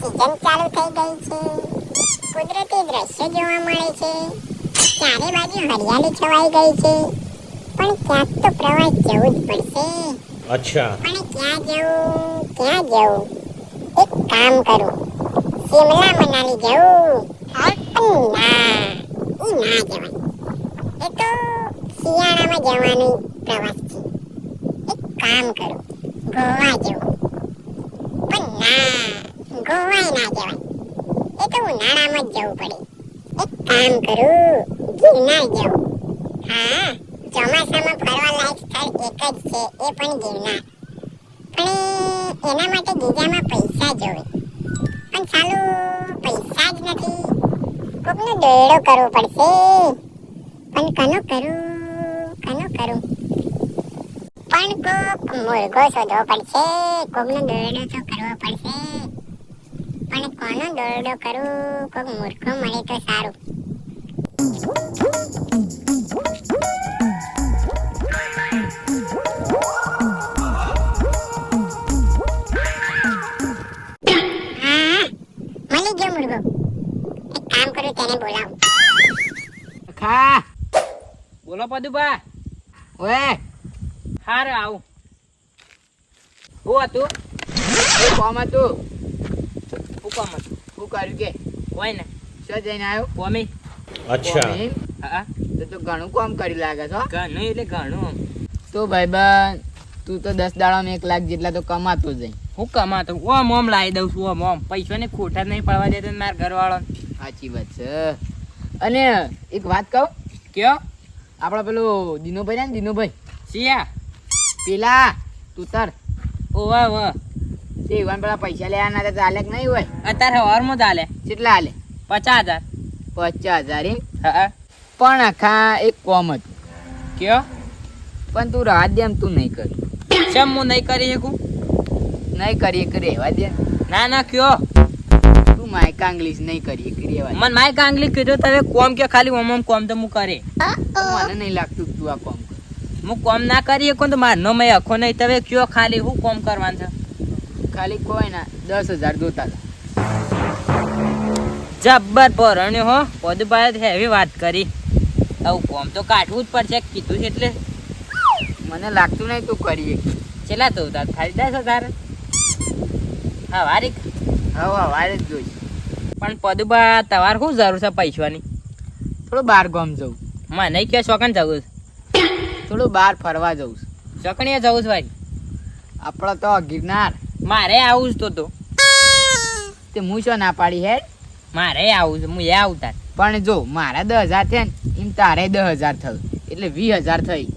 Season ચાલુ થઈ ગઈ છે. કુદરતી દ્રશ્ય જોવા મળે છે. ચારે બાજુ હરિયાળી છવાઈ ગઈ છે. પણ ક્યાંક તો પ્રવાસ જવું જ પડશે. अच्छा પણ ક્યાં જવું? એક કામ કરું, શિમલા મનાલી જવું. પણ ના જવાય. એ તો શિયાળામાં જવાનું પ્રવાસ છે. એક કામ કરું, ગોવા જવું. પણ ગોવાય ના જવાય. એ તો ઉનાળામાં જ જવું પડે. એક કામ કરું, ગિરનાર જવું. હા, ચોમાસામાં ફરવા લાયક સ્થળ એક જ છે, એ પણ ગિરનાર. પણ એના માટે ગીજામાં પૈસા જોવે. પણ સાલું પૈસા જ નથી. કોકનો દોરડો કરવો પડશે. પણ કનો કરું? પણ કોક મુર્ગો શોધવો પડશે. કોકનો દોરડો તો કરવો પડશે. પણ કોનો દોરડો કરું? કોક મૂર્ખો મળે તો સારું. હા, મળી ગયો મુર્ગો. એક કામ કરું, તેને બોલાવું. ખા બોલો પદુબા. ઓએ હારે આવું. હું હતું? એ કોમ હતું. હુકમ હતું. શું કર્યું કે હોય ને શું જઈને આવ્યો? કોમી. अच्छा કોમ એમ? હા, તો ઘણું કામ કરી લાગે છો. ઘણું એટલે ઘણું. તો ભાઈબંધ તું તો 10 દાડામાં 1 લાખ જેટલા તો કમાતો જઈ. હું કમાતો ઓમ લાવી દઉં છું. ઓમ પૈસા ને ખોટા નહીં પડવા દેતો ને મારા ઘરવાળો. સાચી વાત છે. અને એક વાત કહું, કયો? આપણા પેલું દિનુભાઈ ને દિનુભાઈ સિયા. પેલા તુતર ઓવા વાહ. તે ઈવન પેલા પૈસા લેવાના હતા ચાલે કે નહીં હોય? અત્યારે હવારમાં ચાલે કેટલા હાલે? 50,000. 50,000 એમ? હા. પણ આખા એક કોમ હતું. કયો? પણ તું રાત દે એમ તું નહીં કરી. કેમ હું નહીં કરી શકું? નહીં કરી એક રહેવા દે. ના કયો? તું માયકા ઇંગ્લિશ નહીં કરી એક રહેવા દે. મને માય કાંગલી કીધું તમે કોમ કે ખાલી ઓમ કોમ તો હું કરે. મને નહીં લાગતું કે તું આ કોમ કર. હું કોમ ના કરી શકું તો મારનો મેં અખો નહીં. તમે કયો ખાલી હું કોમ કરવાનું છે? ખાલી કોઈ ના 10,000 જોતા હતા. જબ્બર પરણ્યો હો. પદુભાઈ હેવી વાત કરી. આવું કોમ તો કાઢવું જ પડશે કીધું છે એટલે. મને લાગતું નહીં તું કરી એક. છેલ્લા તો ઉતાર ખાલી 10,000. હા વારી. હવે વારે જ જોઈશ. પણ પદુભા તમારે શું જરૂર છે પૈસાની? થોડું બહાર ગામ જવું. મને કે શોકન જવું છે. થોડું બહાર ફરવા જવું છે. શોકણીએ જવું છે ભાઈ. આપણે તો ગિરનાર. મારે આવું જ તો તે હું શું ના પાડી હેડ. મારે આવું છે. હું એ આવતા. પણ જો મારા 10,000 થયા ને એમ તારે 10,000 થયું એટલે 20,000 થઈ.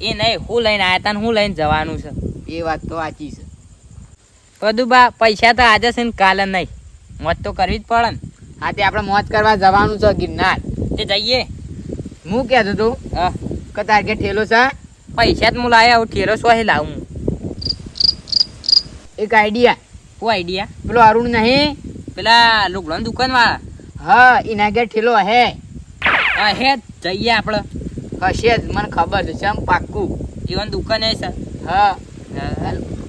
એ નહીં હું લઈને આવ્યા તા ને હું લઈને જવાનું છે. એ વાત તો સાચી છે. પદુભા પૈસા તો આજે છે ને કાલે નહીં. મોજ તો કરવી જ પડે ને. હા તે આપણે મોજ કરવા જવાનું છે ગિરનાર. તે જઈએ. હું કહેતો તું હા કે તાર કે ઠેલો છે. પૈસા જ હું લાવ્યા આવું ઠેરો શું લાવું? એક આઈડિયા. શું આઈડિયા? પેલો અરુણ નહીં? પેલા લુગડાની દુકાન વાળા. હા એના ઘેર ઠેલો હે. હા હે જઈએ આપણે. હશે જ મને ખબર છે ચમ પાક્કું. જીવન દુકાન છે. હા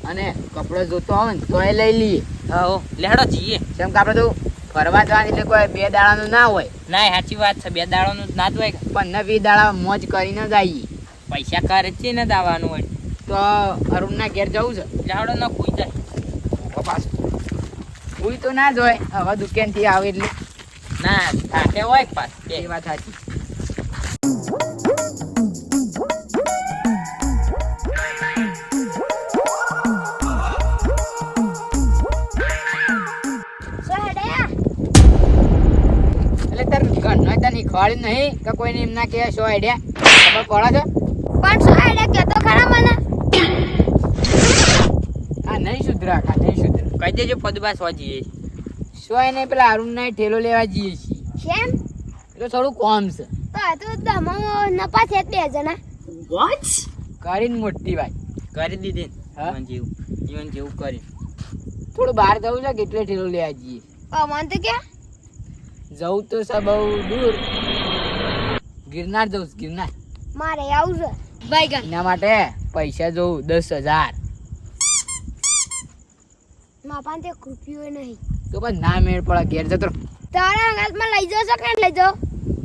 અને કપડો જોતો હોય ને તો એ લઈ લઈએ. હા લેડો જઈએ. જેમ કે આપણે તો ફરવા જવાનું એટલે કોઈ 2 દાડાનું ના હોય. ના સાચી વાત છે. 2 દાડાનું ના જ હોય. 15-20 દાડા મોજ કરીને જ આવીએ. પૈસા કરે છે ને દાવાનું હોય તો અરુણના ઘેર જવું છે. લેડો ન ખુઈ જાય. કોઈ તો ના જ હોય હવે દુકાનથી આવે એટલે. ના થાકે હોય પાસ. એ વાત સાચી. એટલે તાર ઘરનો તને ખવાડ્યું નહીં કે કોઈને એમ ના કહે શો આઈડિયા ખબર પડે છે? પણ શું આઈડિયા કહેતો ખરા મને? આ નહીં સુધરા કા નહીં સુધરા. કહી દેજો પદુભા સો જઈએ. શો એને પેલા અરુણના ઠેલો લેવા જઈએ છીએ. કેમ? એટલે થોડું કોમ છે. તો આ તો દમો નપા છે 2 જણા. કરીને મોટી વાત કરી દીધી હા? જીવન જેવું કરી. થોડું બહાર જવું છે કે એટલે ઠેલો લેવા જઈએ. મને તો કે જવું તો છે બહુ દૂર. ગિરનાર જવું છે ગિરનાર. મારે આવું છે બાઈગન. એના માટે પૈસા જોઉં 10,000. મારા પાસે 1 રૂપિયો નહીં. તો બસ ના મેળ પડે ઘેર જતો રહો. તારા અંગાતમાં લઈ જાઓ છો કે લઈ જાઓ?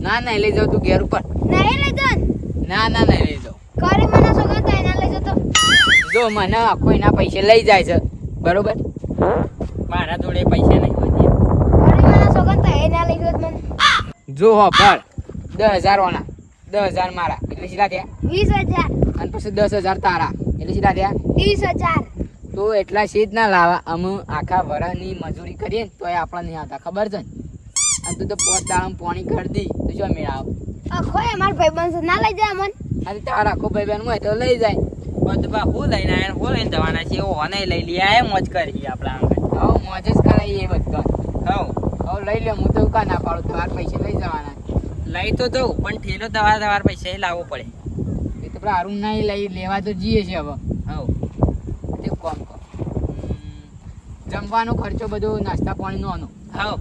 ના નહીં લઈ જાઉં તું ઘેર ઉપર. નહીં લઈ જાઓ ને? ના ના નહીં લઈ જાઉં. ઘરે મને સોગંદ થાય ના લઈ જાઓ તો. જો મને આખો એના પૈસે લઈ જાય છે બરોબર. મારા જોડે પૈસા નહીં હોતી. ઘરે મને સોગંદ થાય ના લઈ જાઓ તો મને. જો હો ભર 10,000 ઓના 10,000 મારા એટલે સીધા થયા 20,000. અને પછી 10,000 તારા એટલે સીધા થયા. 30,000. તો એટલા સીધ ના લાવા. અમે આખા વરાની મજૂરી કરીએ ને તોય આપણને નહીં આવતા ખબર છે ને. અને તું તો 5 દાડામાં પાણી કરી દી તો શું મેળ આવે? અખો અમાર ભાઈબંધ છે ના લઈ જાય મન. આજે તારા આખો ભાઈ બહેન હોય તો લઈ જાય. બધું હું લઈને આયા હું લઈને જવાના છે એવો હોને લઈ લઈએ આ મોજ કરી આપણા આંગણ. હવે મોજ જ કરાવીએ એ બધો. હવ હવે લઈ લે હું તો કા ના પાડું તમારા પૈસા લઈ જવાના. લઈ તો દઉં પણ ઠેલો તમારે પૈસા એ લાવવો પડે. એ તો પેલા હારું નહીં લઈ લેવા તો જઈએ છે હવે. હવ તે કોમ કર જમવાનો ખર્ચો બધો નાસ્તા પાણીનો આનો. હવ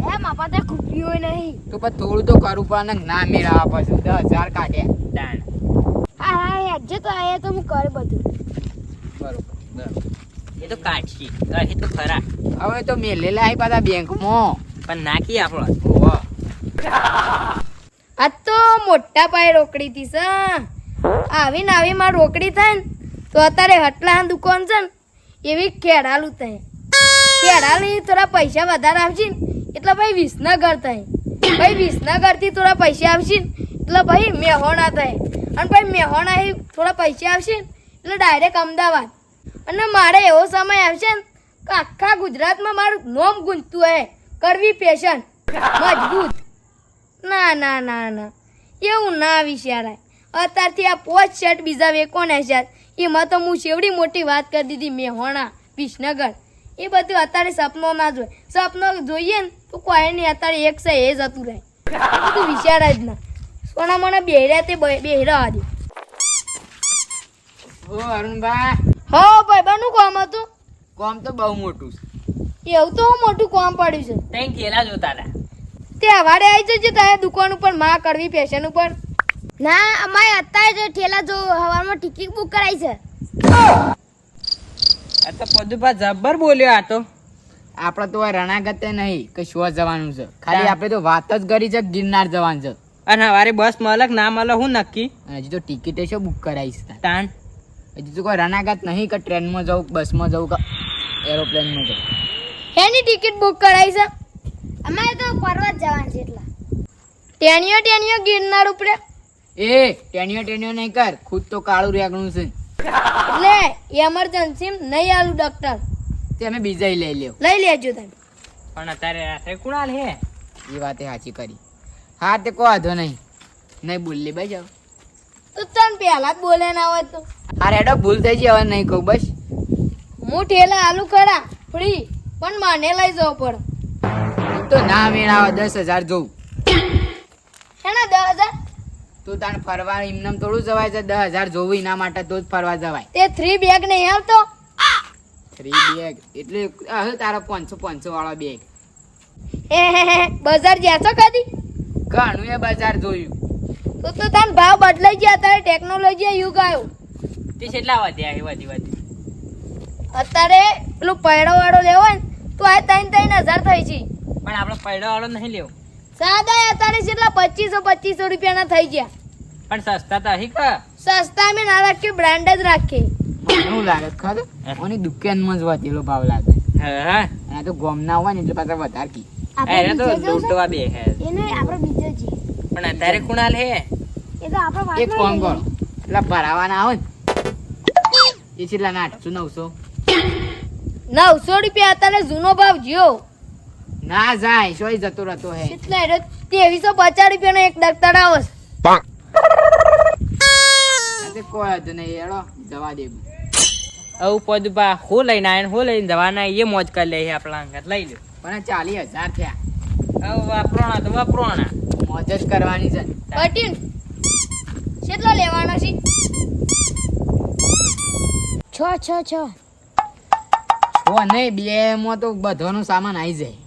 હે માપા તે ખૂટી હોય નહીં. તો પછી થોડું તો કરવું પડે ને. ના મેળવા પછી 10,000 કાઢ્યા. દાણ હા હા યાદ તો આયા તો હું કરે બધું. બરોબર. એ તો કાઢી એ તો ખરા હવે તો મેલેલા આવી પાછા બેંકમાં. પણ નાખી આપણો. ઓહો. આ તો મોટા પાયે રોકડી થી છે. આવીને આવી માં રોકડી થાય ને તો અત્યારે હટલા દુકાન છે ને એવી ખેડાલું થાય. ખેડાલી થોડા પૈસા વધારે આવશે ને એટલે ભાઈ વિસનગર થાય. ભાઈ વિસનગર થી થોડા પૈસા આવશે ને એટલે ભાઈ મેહોણા થાય. અને ભાઈ મેહોણા થોડા પૈસા આવશે ને એટલે ડાયરેક્ટ અમદાવાદ. અને મારે એવો સમય આવશે ને કે આખા ગુજરાતમાં મારું નોમ ગુંજતું હે કરવી પેશન મજબૂત. ના ના ના ના એવું ના વિચારાય. અત્યારથી આ 5 શર્ટ બીજા વેકોને છે એમાં તો હું શેવડી મોટી વાત કરી દીધી મેહોણા વિસનગર. એ બધું અત્યારે સપનો ના જોઈએ. સપનો જોઈએ ને તો કોઈ નહીં અત્યારે એક છે એ જતું રહે. એ બધું વિચારાય જ ના. સોના મને બેહર્યા તે બેહરા હતી. ઓ અરુણભાઈ હો ભાઈ બનું કામ હતું. કોમ તો બહુ મોટું છે. એવું તો હું મોટું કામ પડ્યું છે. તઈ થેલા જોતા હતા. તે હવારે આવી જજે તારે દુકાન ઉપર માં કરવી ફેશન ઉપર. ના અમારે અત્યારે ઠેલા જો હવારમાં ટિકિટ બુક કરાઈ છે. આ તો પદુભા જબ્બર બોલ્યો આ તો. આપણે તો આ રણાગતે નહીં કે શું જવાનું છે. ખાલી આપણે તો વાત જ કરી છે ગિરનાર જવાનું છે. અને હવારે બસ મળક ના મળે હું નક્કી. હજી તો ટિકિટ શું બુક કરાવીશ. તાણ હજી તો કોઈ રણાગત નહીં કે ટ્રેનમાં જવું બસમાં જવું કે એરોપ્લેનમાં જવું. એની ટિકિટ બુક કરાઈ છે. અમારે તો પર્વત જવાનું છે એટલા. ટેણીઓ ગિરનાર ઉપર. એ ટેણીઓ નહીં કર. ખુદ તો કાળું રેગણું છે. એટલે એમરજન્સી નહીં આલું ડોક્ટર. તે અમે બીજા લઈ લેવ. લઈ લેજો તમે. પણ અત્યારે રાત્રે કુણાલ હે. એ વાતે સાચી કરી. હા તે કોઈ વાંધો નહીં. નહીં બોલી ભાઈ જાવ. તો તને પહેલા જ બોલે ના હોય તો. હા રેડો ભૂલ થઈ ગઈ હવે નહીં કહું બસ. હું ઠેલા આલુ ખરા ફ્રી પણ મને લઈ જવો પડે. હું તો ના મેળાવા 10,000 જોઉં. હેના 10,000 તું તાને ફરવા એમને થોડું જવાય છે. 10,000 જોવું એના માટે તો જ ફરવા જવાય. તે 3 બેગ નહીં આવતો. 3 બેગ એટલે હવે તારા 500 વાળા બેગ. હે બજાર જ્યાં છો કદી ઘણું એ બજાર જોયું. તો તાન ભાવ બદલાઈ ગયા. અત્યારે ટેકનોલોજી યુગ આવ્યો. તે કેટલા વધ્યા એ વધી અત્યારે પેલું પૈડો વાળો લેવો ને તો આ 3,000 થઈ છે. પણ આપણે પૈડો વાળો નહીં લેવો. સાદા અત્યારે કેટલા 2500 રૂપિયાના થઈ ગયા. પણ સસ્તા તો હી કે સસ્તા અમે ના રાખીએ બ્રાન્ડ જ રાખીએ. શું લાગે ખબર ઓની દુકાનમાં જ વધેલો ભાવ લાગે. હા અને તો ગોમના હોય ને એટલે પાછા વધારે કી. એને તો લૂંટવા બે હે. એને આપણે બીજો છીએ. પણ અત્યારે કુણાલ હે. એ તો આપણે એક કામ કરો પેલા ભરાવાના આવે ને એ કેટલા ના 800 900 રૂપિયા અત્યારે જૂનો ભાવ જ્યો. ના જાય સોય જતો રહેતો હે. કેટલા 2350 રૂપિયાનો એક દફતર આવે છે. તે કોઈ જ નહીં એડો જવા દે. આવું પદુભા હું લઈને આયા હું લઈને જવાના એ મોજ કરી લે આપણા અંગત લઈ લ્યો. પણ 40,000 થયા. હવે વાપરોણા તો વાપરોણા. મોજ જ કરવાની છે. કટિંગ કેટલા લેવાના છે? 6 છો નહીં 2 માં તો બધાનો સામાન આવી જાય.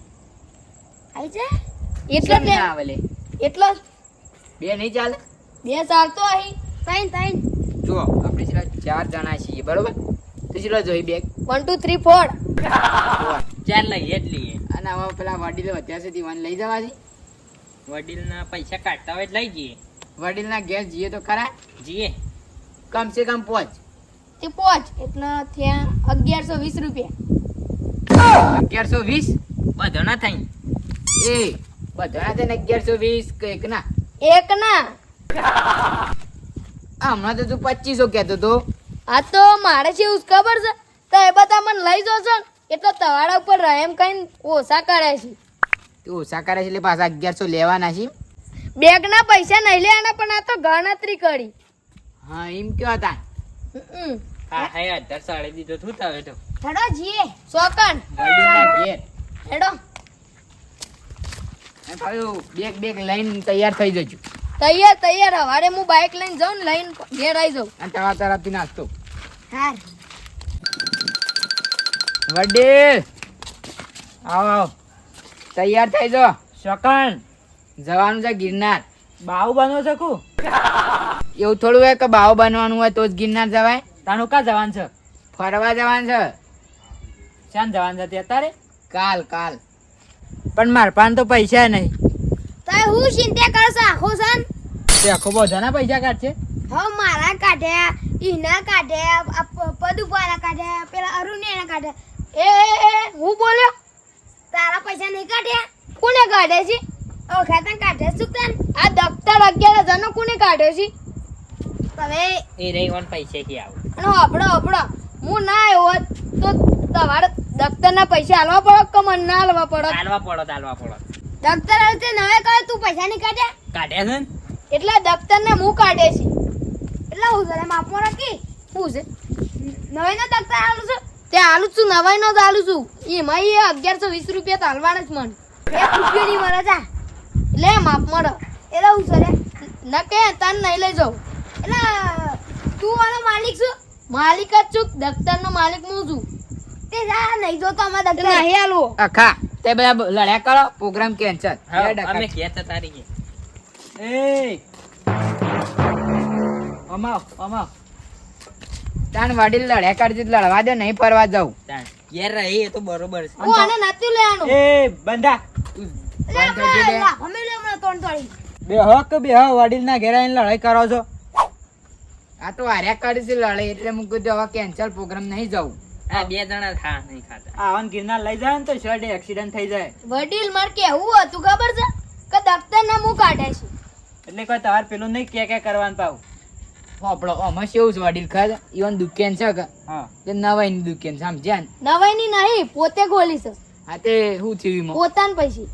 આઈ જાય એટલા જ ના આવે લે. એટલા 2 નહીં ચાલે. 2 ચાલતો અહીં. ત્રણ જો આપણે છેલ્લા 4 જણા છીએ બરોબર. તો છેલ્લા જોઈ બેગ 1 2 3 4. ચાર લઈએ જ લઈએ. અને હવે પેલા વડીલ વધ્યા છે દીવાન લઈ જવાથી વડીલના પૈસા કાઢતા હોય એટલે લઈ જઈએ. વડીલના ઘેર જઈએ તો ખરા જઈએ. કમ સે કમ પહોંચ તે પહોંચ એટલે થયા 1120 રૂપિયા. 1120 બધો ના થાય. એ બધા છે ને 1120 કે એક ના એક ના હમણાં તો તું 2500 કહેતો તો. આ તો મારે છે એવું ખબર છે તો એ બધા મને લઈ જશો ને એટલે તમારા ઉપર રહેમ કઈ ઓછા કરે છે. તું ઓછા કરે છે એટલે પાછા 1100 લેવાના છે. બેગ ના પૈસા નહીં લેવાના પણ આ તો ગણતરી કરી. હા એમ કયો હતા. હા હા અઢાર સાડી દીધો શું થયો તો. હેડો જીએ સોકન વડીલના ઘેર હેડો અને પાછું બેગ લઈને તૈયાર થઈ જજો. તૈયાર હવારે હું બાઇક લઈને જાઉં ને લઈને ઘેર આવી જાઉં. અને તમારા તરફથી નાસ્તો. હા વડીલ આવો આવો તૈયાર થઈ જો. શકન જવાનું છે ગિરનાર. બાવ બનવો છે કુ એવું થોડું હોય કે બાવો બનવાનું હોય તો જ ગિરનાર જવાય. તાનું કા જવાન છે. ફરવા જવાનું છે શ્યામ જવાન છે તે અત્યારે. કાલ પણ માર પાસે તો પૈસા નહીં. તો હું ચિંતા કરશે આખો સન તે આખો બધાના પૈસા કાઢશે. હવે મારા કાઢ્યા ઈના કાઢ્યા પદુપાના કાઢ્યા પેલા અરુણિયાના કાઢ્યા. એ હું બોલ્યો તારા પૈસા નહીં કાઢ્યા કોને કાઢે છે? ઓખાતા કાઢે શું તન આ દફતર 11,000 નો કોને કાઢ્યો છે? તમે એ રહી કોણ પૈસે કે આવું. અને હબડો હું ના આવ્યો હોત તો તમારે દફતરના પૈસા આલવા પડો કે મને ના આલવા પડો? ચાલવા પડો. દફતર આવતે નવે કહે તું પૈસા નહીં કાઢ્યા કાઢ્યા છે ને. એટલે દફતરને હું કાઢે છે એટલે હું જરા માપમાં રાખી હું છે નવાઈ નો દફતર આલું છું તે આલું છું નવાઈ નો જ આલું છું એમાં એ 1120 રૂપિયા તો હાલવાના જ મને 1 રૂપિયો નહીં મળે જા એટલે માપ મળે એટલે હું સરે ન કે તન નહીં લઈ જાઉં એટલે તું આનો માલિક છું? માલિક જ છું દફતરનો માલિક હું છું તે જા નહીં જોતો અમારા દફતર નહીં આલું અખા તે બધા લડ્યા કરો પ્રોગ્રામ કેન્સલ. અમે કહેતા તારી કે એ અમાવ તાન વડીલ લડ્યા કરજે લડવા દે નહીં ફરવા જાઉં. ઘેર રહી એ તો બરોબર છે. હું આને નથી લેવાનું એ બંધા તું એટલે બંધ થઈ જજે. અમે લે હમણાં તોડ તોડી બે હક બે હ વડીલ ના ઘેર આવીને લડાઈ કરો છો. આ તો હાર્યા કરી છે લડે એટલે હું કીધું હવે કેન્સલ પ્રોગ્રામ નહીં જાઉં. આ બે જણા થા નહીં ખાતા. આવાન ગિરનાર લઈ જાય ને તો શર્ટ એક્સિડન્ટ થઈ જાય. વડીલ માર કેવું હતું ખબર છે કે દફતરના મું કાઢે છે એટલે કોઈ તમારે પેલું નહીં કે કરવાનું પાવ. આપણો આમાં કેવું છે વડીલ ખાધા ઈવન દુકાન છે કે હા તે નવાઈની દુકાન સમજ્યા ને. નવાઈની નહીં પોતે ખોલી છે હા તે શું થયું એમાં? પોતાના પૈસે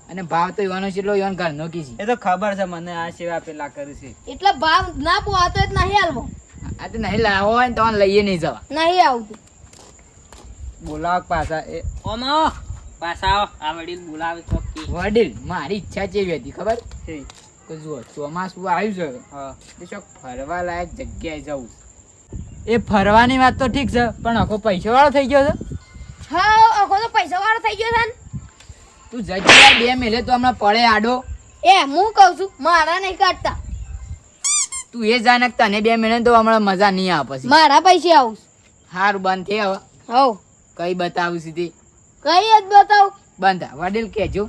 અને ભાવ તો ઈવાનો કેટલો ઈવન ઘરનો કી છે. એ તો ખબર છે મને આ સેવા પેલા કરી છે. એટલે ભાવ ના પોવાતો જ નહીં હાલવો આ તો નહીં લાવો હોય ને તો લઈએ નહીં જવા. નહીં આવતું બોલાવ પાછા એ ઓમા પાછા આવો આ વડીલ બોલાવે ચોક્કી. વડીલ મારી ઈચ્છા ચેવી હતી ખબર છે. કે જુઓ ચોમાસું આવ્યું છે હા તો ચોક ફરવા લાયક જગ્યાએ જવું. એ ફરવાની વાત તો ઠીક છે પણ આખો પૈસા વાળો થઈ ગયો છે. હા આખો તો પૈસા વાળો થઈ ગયો છે ને તું જગ્યા 2 મેલે તો હમણાં પડે આડો. એ હું કહું છું મારા નહીં કાઢતા તું એ જાણે કે તને 2 મહિને તો હમણાં મજા નહીં આવે પછી. મારા પૈસે આવું હારું બંધ થયા હવે હવ કઈ બતાવું સીધી કઈ જ બતાવું બંધ આ. વડીલ કહેજો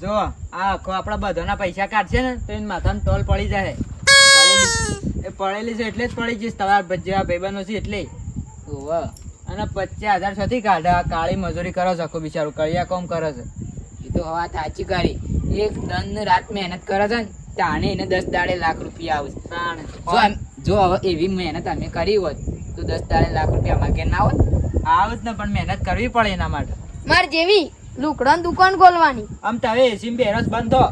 જો આ આખો આપણા બધાના પૈસા કાઢશે ને તો એને માથામાં ટોલ પડી જાય. એ પડેલી છે એટલે જ પડી જઈશ તમારા જેવા ભાઈબંધો છે એટલે. ઓવે. અને 50,000 છથી કાઢા કાળી મજૂરી કરો છો આખો બિચારું કળિયા કોમ કરે છે. એ તો હવે સાચી કરી એક દન રાત મહેનત કરે છે ને તાણે એને 10 દાડે લાખ રૂપિયા આવશે. જો હવે એવી મહેનત અમે કરી હોત તો 10 દાડે લાખ રૂપિયા અમારે ઘેર ના હોત. આવું જ ને પણ મહેનત કરવી પડે એના માટે. માર જેવી લુકડાની દુકાન ખોલવાની આમ તમે એસી બેરોજ બંધ થો.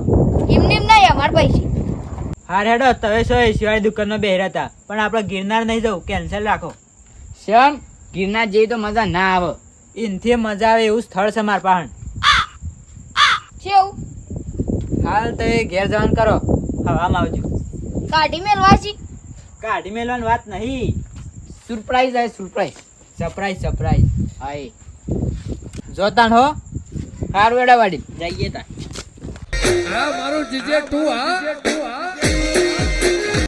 એમને એમ નહીં અમાર પૈસે હા હેડો તમે શું એસી વાળી દુકાનમાં બેહર હતા પણ આપણે ગિરનાર નહીં જવું કેન્સલ રાખો. શેમ ગિરનાર જેવી તો મજા ના આવે. એનથી મજા આવે એવું સ્થળ છે મારા પાસે. કેવું હાલ તો એ ઘેર જવાનું કરો હવામાં આવજો. કાઢી મેલવા છે કાઢી મેલવાની વાત નહીં. સરપ્રાઈઝ આવે સરપ્રાઈઝ. સરપ્રાઈઝ હા એ જોતાન હો સારું એડા વડીલ જઈએ તા. હા મારું જીજે તું હા